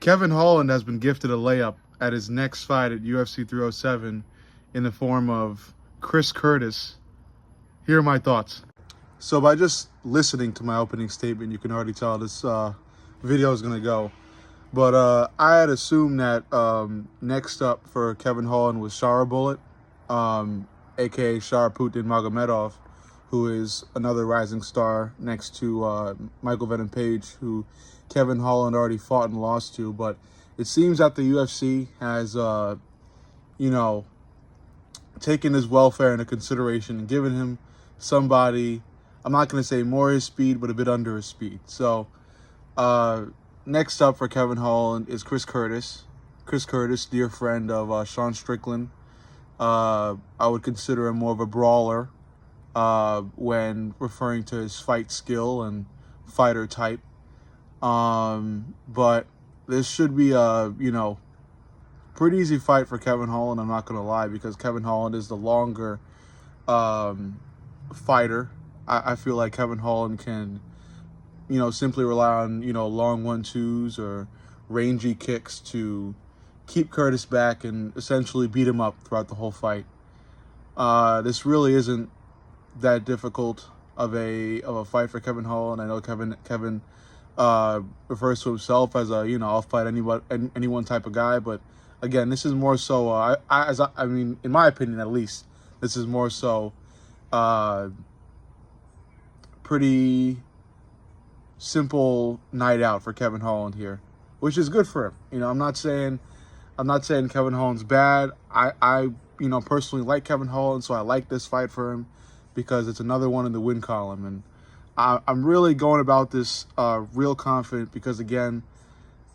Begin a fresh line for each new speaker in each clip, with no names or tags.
Kevin Holland has been gifted a layup at his next fight at UFC 307 in the form of Chris Curtis. Here are my thoughts. So by just listening to my opening statement, you can already tell this video is going to go. But I had assumed that next up for Kevin Holland was Shara Bullet, a.k.a. Sharaputin Magomedov, who is another rising star next to Michael Venom Page, who Kevin Holland already fought and lost to. But it seems that the UFC has, taken his welfare into consideration and given him somebody, I'm not going to say more his speed, but a bit under his speed. So next up for Kevin Holland is Chris Curtis. Chris Curtis, dear friend of Sean Strickland. I would consider him more of a brawler when referring to his fight skill and fighter type. But this should be a, pretty easy fight for Kevin Holland, I'm not going to lie, because Kevin Holland is the longer fighter. I feel like Kevin Holland can, simply rely on, long 1-2s or rangy kicks to keep Curtis back and essentially beat him up throughout the whole fight. This really isn't that difficult of a fight for Kevin Holland. I know Kevin refers to himself as a, I'll fight anyone type of guy, but again, this is more so, I mean, in my opinion at least, this is more so pretty simple night out for Kevin Holland here, which is good for him. I'm not saying Kevin Holland's bad. I personally like Kevin Holland, so I like this fight for him because it's another one in the win column. And I'm really going about this real confident because, again,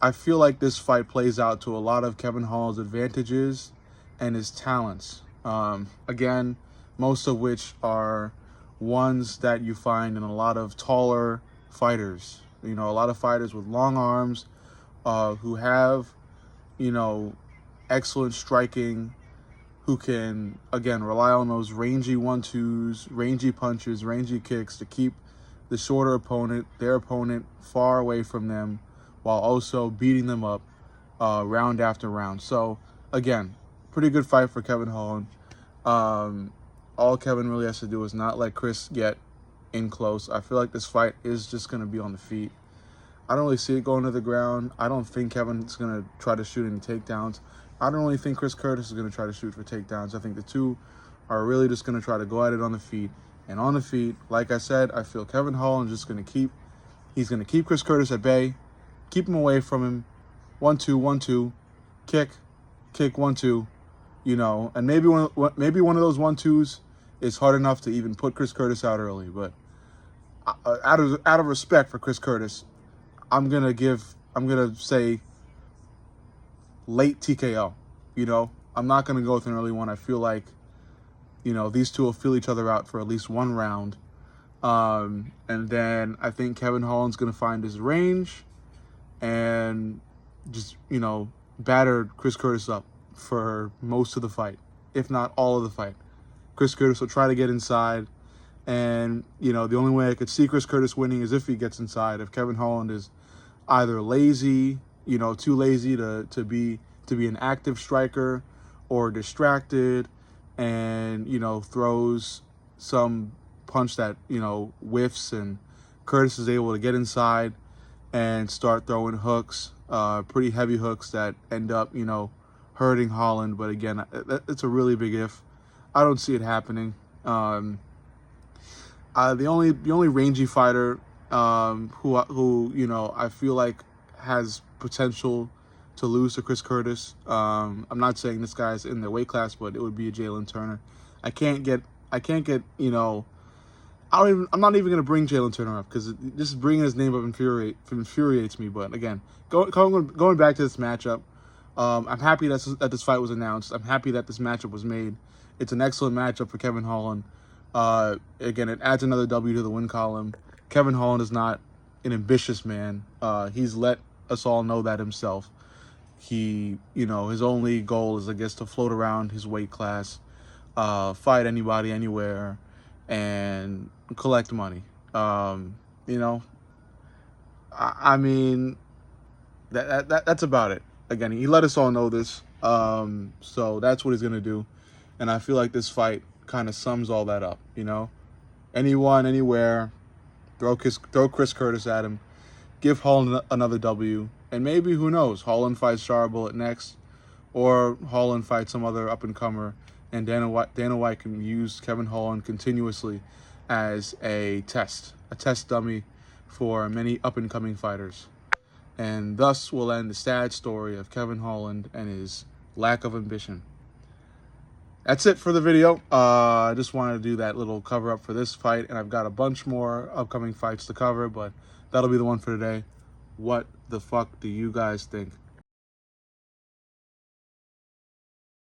I feel like this fight plays out to a lot of Kevin Holland's advantages and his talents. Again, most of which are ones that you find in a lot of taller fighters. A lot of fighters with long arms who have, excellent striking, who can, again, rely on those rangy 1-2s, rangy punches, rangy kicks to keep the shorter opponent, their opponent, far away from them, while also beating them up round after round. So, again, pretty good fight for Kevin Holland. All Kevin really has to do is not let Chris get in close. I feel like this fight is just going to be on the feet. I don't really see it going to the ground. I don't think Kevin's going to try to shoot any takedowns. I don't really think Chris Curtis is going to try to shoot for takedowns. I think the two are really just going to try to go at it on the feet. And on the feet, like I said, I feel Kevin Holland is just going to keep Chris Curtis at bay, keep him away from him, 1-2, 1-2, kick, 1-2, and maybe one of those 1-2s is hard enough to even put Chris Curtis out early. But out of respect for Chris Curtis, I'm gonna say late TKO. I'm not gonna go with an early one. I feel like, these two will feel each other out for at least one round. And then I think Kevin Holland's gonna find his range and just, batter Chris Curtis up for most of the fight, if not all of the fight. Chris Curtis will try to get inside, and, the only way I could see Chris Curtis winning is if he gets inside. If Kevin Holland is either lazy, too lazy to be an active striker, or distracted and, throws some punch that, whiffs, and Curtis is able to get inside and start throwing hooks, pretty heavy hooks that end up, hurting Holland. But again, it's a really big if. I don't see it happening. The only rangy fighter who I feel like has potential to lose to Chris Curtis. I'm not saying this guy's in their weight class, but it would be a Jalen Turner. I'm not even gonna bring Jalen Turner up because just bringing his name up infuriates me. But again, going back to this matchup, I'm happy that this fight was announced. I'm happy that this matchup was made. It's an excellent matchup for Kevin Holland. Again, it adds another W to the win column. Kevin Holland is not an ambitious man. He's let us all know that himself. His only goal is, I guess, to float around his weight class, fight anybody, anywhere, and collect money. I mean, That's about it. Again, he let us all know this. So that's what he's gonna do, and I feel like this fight kind of sums all that up. You know, anyone, anywhere, throw Chris Curtis at him, give Holland another W, and maybe, who knows, Holland fights Charbel next, or Holland fights some other up and comer, and Dana White can use Kevin Holland continuously as a test dummy for many up and coming fighters. And thus will end the sad story of Kevin Holland and his lack of ambition. That's it for the video. I just wanted to do that little cover up for this fight, and I've got a bunch more upcoming fights to cover, but that'll be the one for today. What the fuck do you guys think?